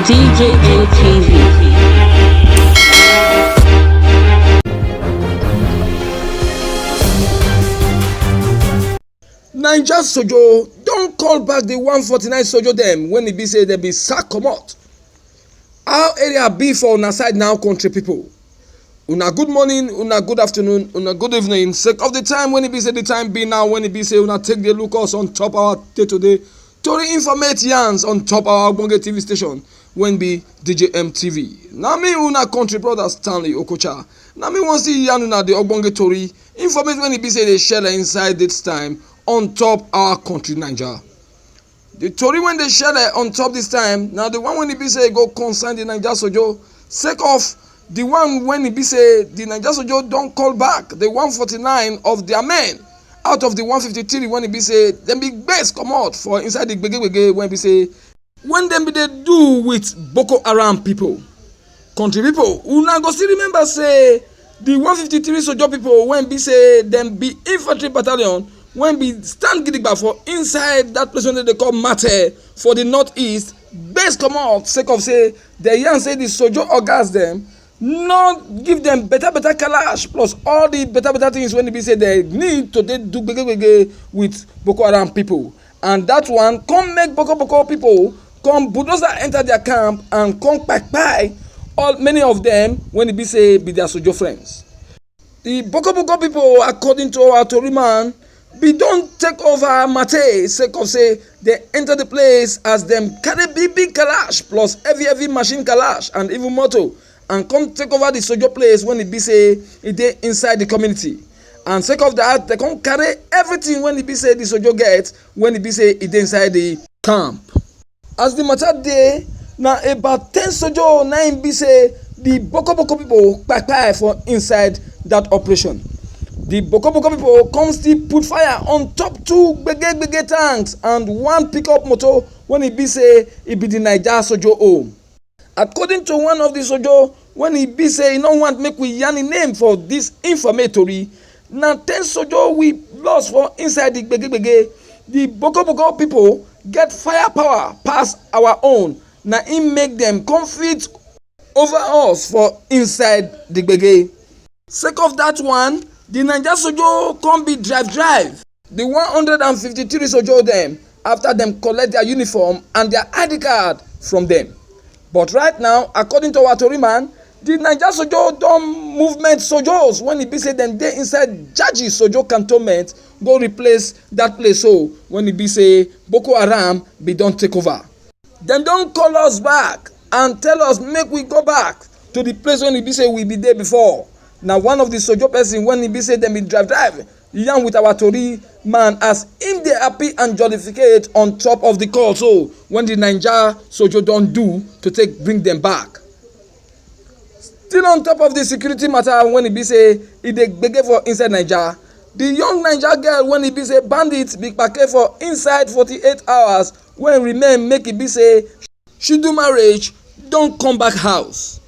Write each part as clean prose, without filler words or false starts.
DJM TV. Naija Sojo don't call back the 149 Sojo them when it be say they be sack comot. How area be for una side now, country people? Una good morning, una good afternoon, una good evening. Sake of the time when it be say the time be now, when it be say una take the look us on top our day to day to informate yarns on top our Gbege TV station when be DJM TV. Now me una country brother Stanley Okocha. Now me want see yarn una the Gbege Tori informate when it be say they share inside this time on top our country Nigeria. The Tori when they share on top this time, now the one when it be say go concern the Naija Sojo, sake of the one when it be say the Naija Sojo don't call back the 149 of their men out of the 153 when it be say them big base come out for inside the Gbege when be say when them be they do with Boko Haram people, country people. Una go still remember say the 153 Sojo people when be say them be infantry battalion when be stand gidigba for inside that place when they call Mate for the northeast, base come out sake of say the yarn say the Sojo ogas them not give them better kalash plus all the better things when they be say they need to do Gbege with Boko Haram people, and that one come make Boko people come bulldozer enter their camp and come kpai all many of them when it be say be their Sojo friends. The Boko people according to our Tori man be don't take over Mate sake of say they enter the place as them carry big kalash plus heavy machine kalash and even motor and come take over the Sojo place when it be say it dey inside the community, and sake of that they come carry everything when it be say the Sojo get when it be say it dey inside the camp. As the matter dey na about 10 Sojo na im be say the Boko people kpai for inside that operation. The Boko people come still put fire on top 2 Gbege tanks and 1 pickup motor when it be say it be the Naija Sojo home. According to one of the Sojo, when he be say he no want make we yarn him name for this informatory, na 10 Sojo we lost for inside the Gbege. The Boko people get firepower pass our own. Na him make them compete over us for inside the Gbege. Sake of that one, the Naija Sojo come be drive. The 153 Sojo them after them collect their uniform and their ID card from them. But right now, according to our Tori man, the Naija Sojo don movement Sojos when it be say them dey inside Jaji Sojo cantonment go replace that place so when it be say Boko Haram be don take over. Them don call us back and tell us make we go back to the place when it be say we be there before. Now one of the Sojo person when it be say them be drive yarn with our Tori man as him dey happy and jollificate on top of the call so when the Naija Sojo don do to take bring them back. Still on top of the security matter when it be say it dey Gbege for inside Naija, the young Naija girl when it be say bandits be kpake for inside 48 hours when remain make it be say she do marriage don come back house.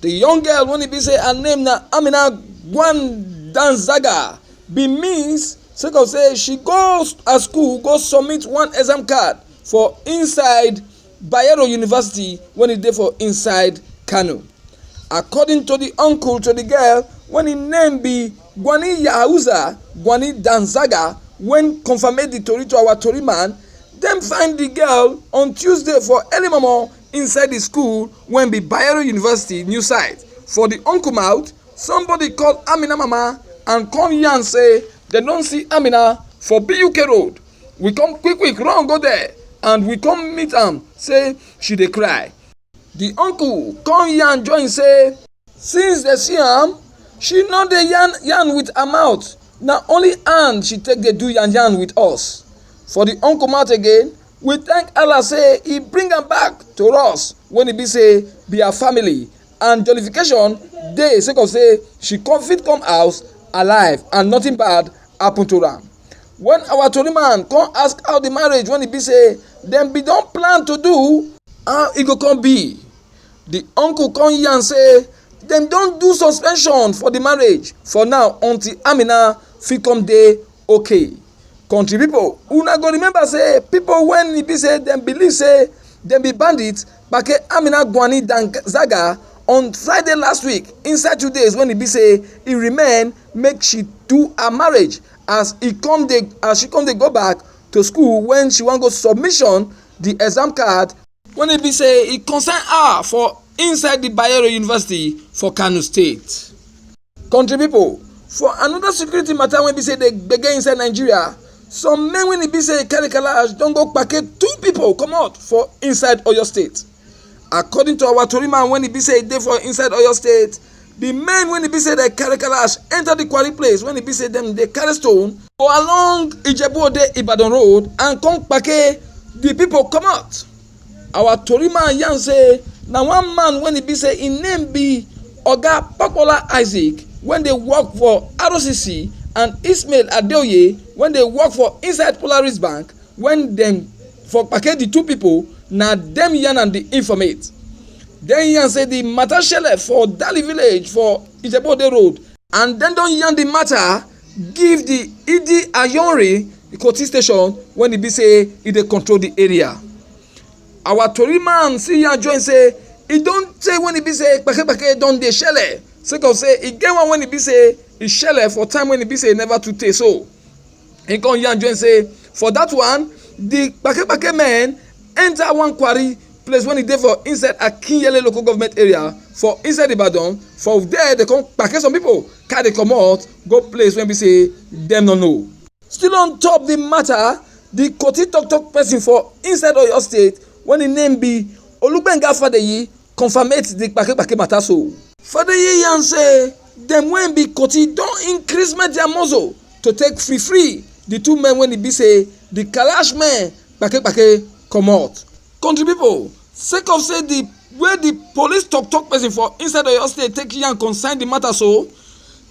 The young girl when it be say her name na Amina Gwandanzaga be means sake of say she goes to school go submit one exam card for inside Bayero University when it dey for inside Kano. According to the uncle to the girl when him name be Gwani Yahuza Gwani Danzaga, when confirmed the Tori to our Tori man, them find the girl on Tuesday for early momo inside the school when be Bayero University new site. For the uncle mouth, somebody called Amina mama and come here and say they don't see Amina for B0k0 road. We come quick run go there and we come meet am say she dey cry. The uncle come here and join say since they see am she no dey yarn with her mouth, na only hand she take dey do yarn with us. For the uncle mouth again, we thank Allah say he bring am back to us when e be say be her family and jollification dey sake of say she fit come house alive and nothing bad happen to am. When our Tori man come ask how the marriage when e be say dem be don plan to do, how e go come be, the uncle come here and say dem don do suspension for the marriage for now until Amina fit come dey okay. Country people, una go remember say people when e be say dem believe say dem be bandits, kpake Amina Gwani Zaga on Friday last week inside 2 days when e be say e remain make she do her marriage as she come dey go back to school when she wan go submission the exam card when e be say e concern her for inside the Bayero University for Kano State. Country people, for another security matter wey be say dey gbege inside Nigeria, some men wey e be say carry kalash don go kpake 2 people comot for inside Oyo State. According to our tori man when e be say e dey for inside Oyo State, the men when e be say dey carry kalash enter the quarry place when e be say dem dey carry stone go along Ijebu-Ode Ibadan road and come kpake the people comot. Our tori man yarn say na one man when e be say im name be Oga Popola Isaac when dey work for RCC and Ismail Adeoye when dey work for inside Polaris Bank when dem for kpake the 2 people na dem yarn and the informate. Dem yarn say the matter shele for Dali village for Ijebu-Ode road and dem don yarn the matter give the Idi Ayonri Ikoti station when e be say e dey control the area. Our tori man see yarn join say e don tey when e be say kpake don dey shele sake of say e get one when e be say e shele for time when e be say e never too tey so. E come yarn join say for that one the kpake men enter one quarry place when e dey for inside Akinyele local government area for inside Ibadan. For there they come kpake some people carry comot go place when be say dem no know. Still on top the matter, the Koti talk person for inside Oyo State when im name be Olugbenga Fadeyi confirmate the kpake matter so. Fadeyi yarn say dem wey be Koti don increase their muzzle to take free the 2 men when e be say the kalash men kpake comot. Country people, sake of say the way the police talk person for inside Oyo State take yarn concern the matter so,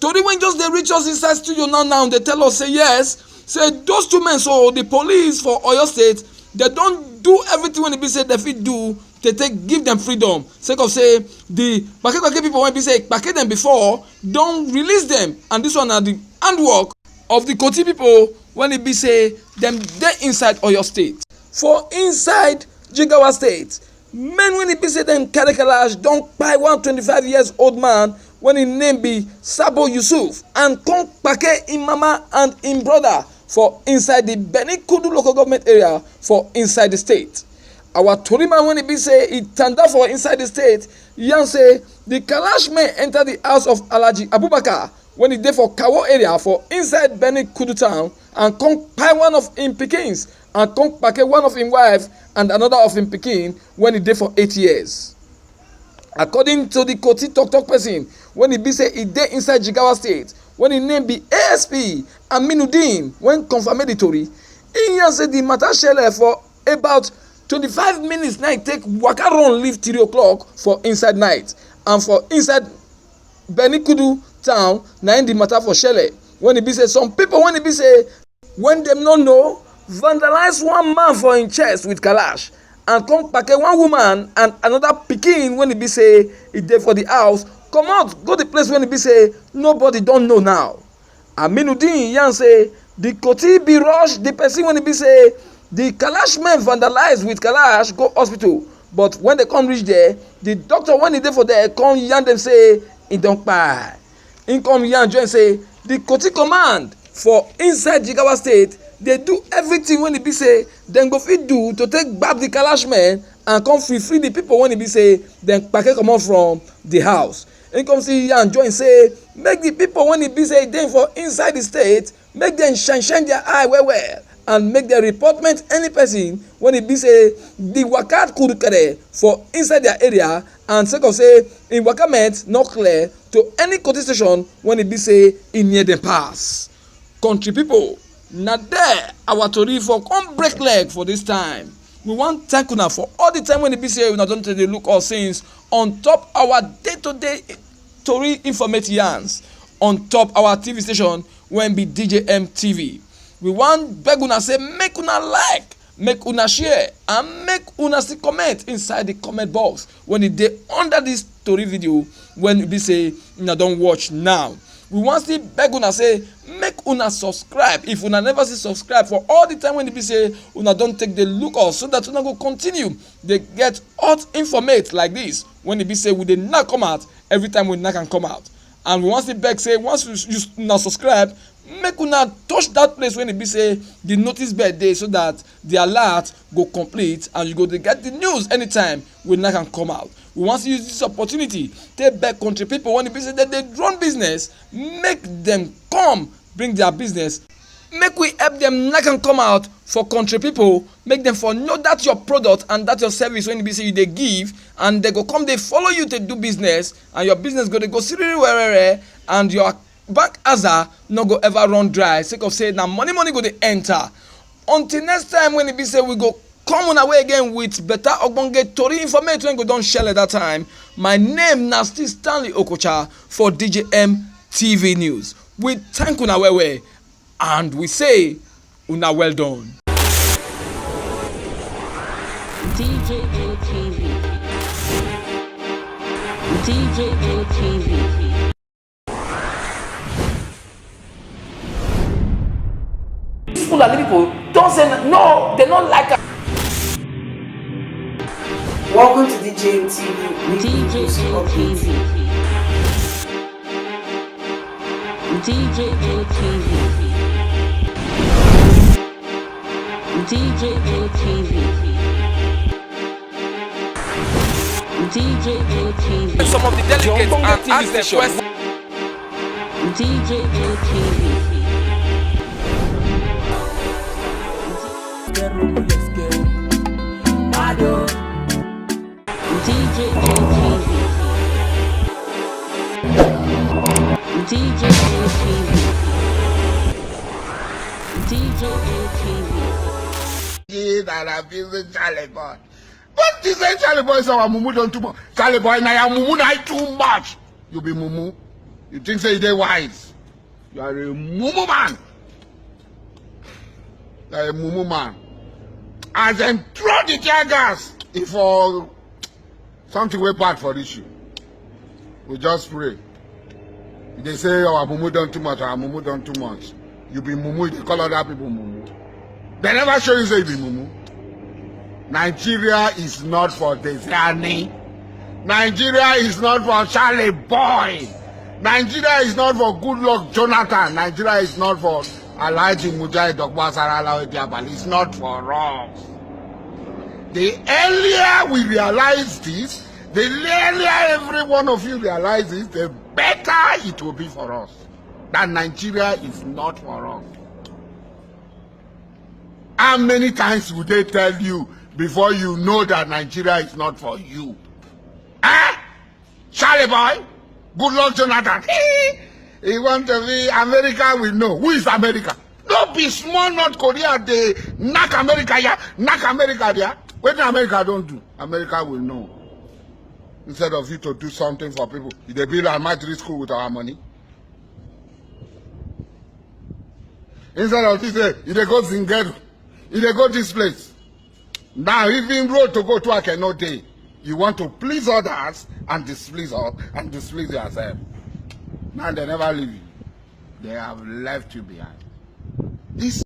tori wey just dey reach us inside studio now dey tell us say yes, say those 2 men so the police for Oyo State they don do everything wey e be say they fit do to take give them freedom sake of say the kpake people wey be say kpake them before don release them, and this one na the handwork of the Koti people when e be say dem dey inside Oyo State. For inside Jigawa State, men when e be say dem carry kalash don kpai one 25-year-old man when im name be Sabo Yusuf and come kpake im mama and im brother for inside the Benikudu local government area for inside the state. Our tori man when e be say e tanda for inside the state yarn say the kalash men enter the house of Alhaji Abubakar when e dey for Kawo area for inside Benikudu town and come kpai one of im pikins and come kpake one of im wife and another of im pikin when e dey for 8 years. According to the Koti talk person when e be say e dey inside Jigawa State when im name be ASP Aminuddin when confirm the tori, e yarn say the matter shele for about 25 minutes na e take waka run leave 3 o'clock for inside night, and for inside Benikudu town na im the matter for shele when e be say some people when e be say when dem no know vandalize one man for im chest with kalash and come kpake one woman and another pikin when e be say e dey for the house comot go the place when e be say nobody don know now. Aminuddin yarn say the Koti be rush the person when e be say the kalash men vandalize with kalash go hospital, but when they come reach there the doctor when e dey for there come yarn dem say e don kpai. Im come yarn join say the Koti command for inside Jigawa State dey do everything when e be say dem go fit do to take gbab the kalash men and come free the people when e be say dem kpake comot from the house. Im come see yarn join say make the people when e be say dey for inside the state make dem shine their eye well and make dem reportment any person when e be say the waka kurukere for inside their area and sake of say im waka meant not clear to any Koti station when e be say e near dem pass. Country people, na there our tori for come break leg for this time. We wan thank una for all the time when e be say una don take dey look us since on top our day-to-day tori informate yarns on top our TV station wey be DJM TV. We wan beg una say make una like, make una share and make una still comment inside the comment box when e dey under this tori video when e be say una don watch now. We wan still beg una say make una subscribe. If una never see subscribe for all the time when be say una don't take the look off, so that una go continue they get hot informate like this when it be say we dey not come out every time we not can come out. And we want to beg say once you now subscribe, make una touch that place when it be say the notice bell dey, so that the alert go complete and you go to get the news anytime we not can come out. We want to use this opportunity to beg country people when it be say that they run business, make them come bring their business, make we help them not can come out for country people, make them for know that your product and that your service when it be say you dey give, and they go come they follow you to do business, and your business go they go seriously where and your bank aza no go ever run dry sake of say na money go dey enter. Until next time when it be say we go come on away again with better ogbonge tori information when go don share at that time. My name na still Stanley Okocha for DJM TV News. We thank una well and we say una well done. DJM TV. DJM TV. Fulani people don't say no, they don't like us. Welcome to DJM TV. DJM TV. DJM TV. DJM TV. DJM TV. Some of the delegates and ask the question. DJM TV. DJM TV. DJM TV. DJM TV. That I feel the Charlie boy. What is that Charlie boy? So our mumu don't too much. Charlie boy, now your mumu not too much. You be mumu. You think say they wise? You are a mumu man. You are a mumu man. And then throw the tear gas if for something way bad for this issue. We just pray. They say our mumu done too much, our mumu done too much. You be mumu, they call other people mumu. They never show you say you be mumu. Nigeria is not for Desani. Nigeria is not for Charlie boy. Nigeria is not for Good Luck Jonathan. Nigeria is not for Alhaji Mujahid Ogbasarala Odiabali. It's not for us. The earlier we realize this, the earlier every one of you realizes, the better it will be for us. That Nigeria is not for us. How many times would they tell you before you know that Nigeria is not for you? Eh? Charlie boy? Good Luck Jonathan. He want to be America, we know. Who is America? No be small North Korea, they knock America here, knock America there. What America don't do, America will know. Instead of you to do something for people, they build a military school with our money. Instead of this, they go Zingero, they go this place. Now, even road to go to a cannot day. You want to please others and displease us and displease yourself. Now they never leave you. They have left you behind. This